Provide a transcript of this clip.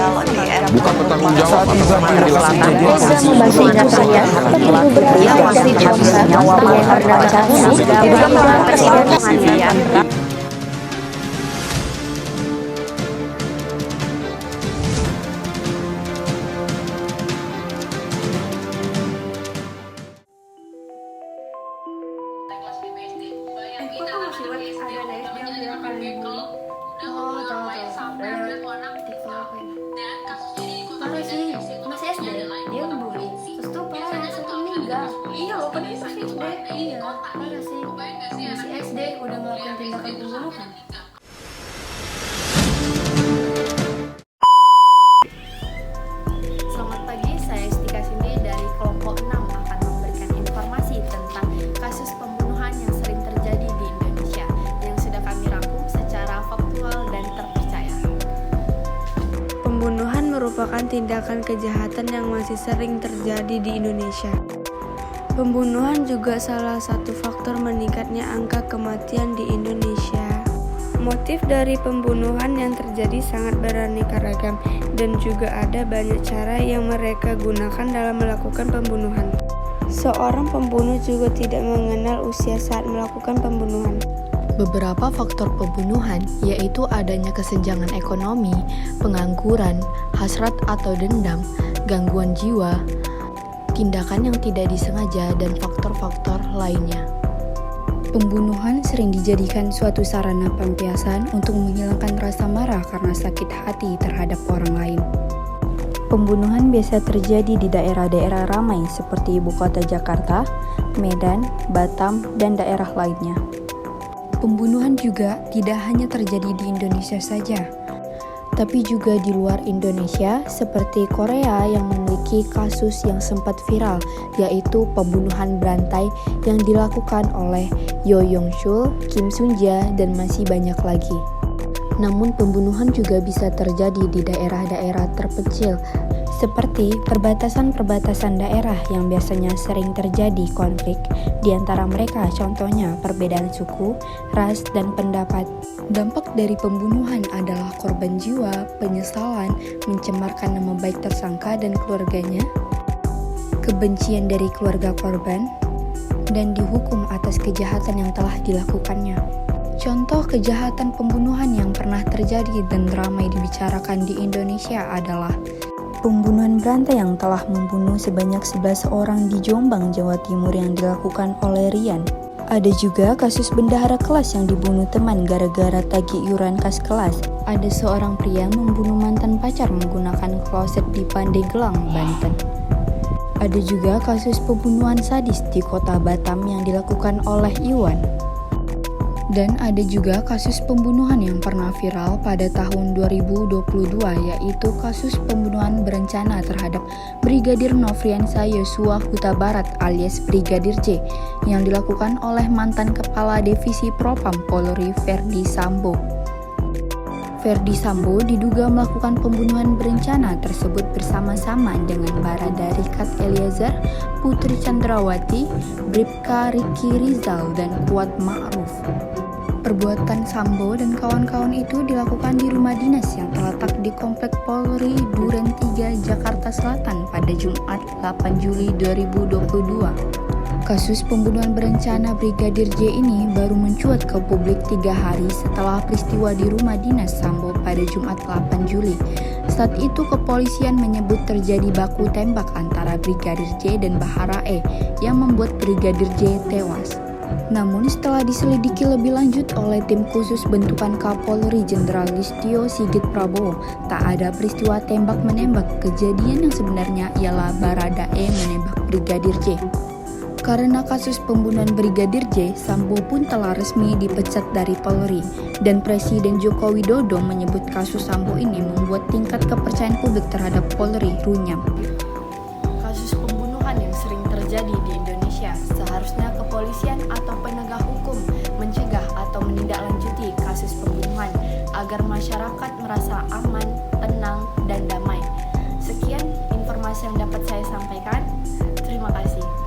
bukan bertanggung jawab atas apa yang dilakukan Reza membantu Natalia, pembunuh berantai dari Chongsa, pria yang bernama Changsi, diduga melawan presiden Syria. Kok tuh masih buat ada SD yang gerakan ibu. Oh, tahu. Ada TikTok ini. Parah sih, masih SD dia ngebully. Terus tuh parah yang satu meninggal. Iya loh, padahal masih SD. Iya, parah sih. Masih SD udah melakukan tindakan pembunuhan. Selamat pagi, saya Estika Cindy dari kelompok 6 akan memberikan informasi tentang kasus pembunuhan yang sering terjadi di Indonesia yang sudah kami rangkum secara faktual dan terpercaya. Pembunuhan merupakan tindakan kejahatan yang masih sering terjadi di Indonesia. Pembunuhan juga salah satu faktor meningkatnya angka kematian di Indonesia. Motif dari pembunuhan yang terjadi sangat beraneka ragam dan juga ada banyak cara yang mereka gunakan dalam melakukan pembunuhan. Seorang pembunuh juga tidak mengenal usia saat melakukan pembunuhan. Beberapa faktor pembunuhan yaitu adanya kesenjangan ekonomi, pengangguran, hasrat atau dendam, gangguan jiwa, tindakan yang tidak disengaja, dan faktor-faktor lainnya. Pembunuhan sering dijadikan suatu sarana pelampiasan untuk menghilangkan rasa marah karena sakit hati terhadap orang lain. Pembunuhan biasa terjadi di daerah-daerah ramai seperti ibu kota Jakarta, Medan, Batam, dan daerah lainnya. Pembunuhan juga tidak hanya terjadi di Indonesia saja, tapi juga di luar Indonesia seperti Korea yang memiliki kasus yang sempat viral, yaitu pembunuhan berantai yang dilakukan oleh Yo Yong-chul, Kim Sun-ja, dan masih banyak lagi. Namun pembunuhan juga bisa terjadi di daerah-daerah terpencil seperti perbatasan-perbatasan daerah yang biasanya sering terjadi konflik di antara mereka, contohnya perbedaan suku, ras, dan pendapat. Dampak dari pembunuhan adalah korban jiwa, penyesalan, mencemarkan nama baik tersangka dan keluarganya, kebencian dari keluarga korban, dan dihukum atas kejahatan yang telah dilakukannya. Contoh kejahatan pembunuhan yang pernah terjadi dan ramai dibicarakan di Indonesia adalah pembunuhan berantai yang telah membunuh sebanyak 11 orang di Jombang, Jawa Timur yang dilakukan oleh Rian. Ada juga kasus bendahara kelas yang dibunuh teman gara-gara tagih iuran kas kelas. Ada seorang pria membunuh mantan pacar menggunakan kloset di Pandeglang, Banten. Ada juga kasus pembunuhan sadis di kota Batam yang dilakukan oleh Iwan. Dan ada juga kasus pembunuhan yang pernah viral pada tahun 2022, yaitu kasus pembunuhan berencana terhadap Brigadir Nofriansah Yosua Huta Barat alias Brigadir J yang dilakukan oleh mantan Kepala Divisi Propam Polri Verdi Sambo. Verdi Sambo diduga melakukan pembunuhan berencana tersebut bersama-sama dengan Barada Richard Eliezer, Putri Chandrawati, Bribka Riki Rizal, dan Kuat Ma'ruf. Perbuatan Sambo dan kawan-kawan itu dilakukan di rumah dinas yang terletak di Komplek Polri Duren 3, Jakarta Selatan pada Jumat 8 Juli 2022. Kasus pembunuhan berencana Brigadir J ini baru mencuat ke publik 3 hari setelah peristiwa di rumah dinas Sambo pada Jumat 8 Juli. Saat itu kepolisian menyebut terjadi baku tembak antara Brigadir J dan Bahara E yang membuat Brigadir J tewas. Namun setelah diselidiki lebih lanjut oleh tim khusus bentukan Kapolri Jenderal Listio Sigit Prabowo, tak ada peristiwa tembak-menembak. Kejadian yang sebenarnya ialah Barada E menembak Brigadir J. Karena kasus pembunuhan Brigadir J, Sambo pun telah resmi dipecat dari Polri, dan Presiden Joko Widodo menyebut kasus Sambo ini membuat tingkat kepercayaan publik terhadap Polri runyam. Kasus pembunuhan yang sering terjadi di Indonesia, seharusnya kepolisian atau penegak hukum mencegah atau menindaklanjuti kasus pembunuhan agar masyarakat merasa aman, tenang, dan damai. Sekian informasi yang dapat saya sampaikan. Terima kasih.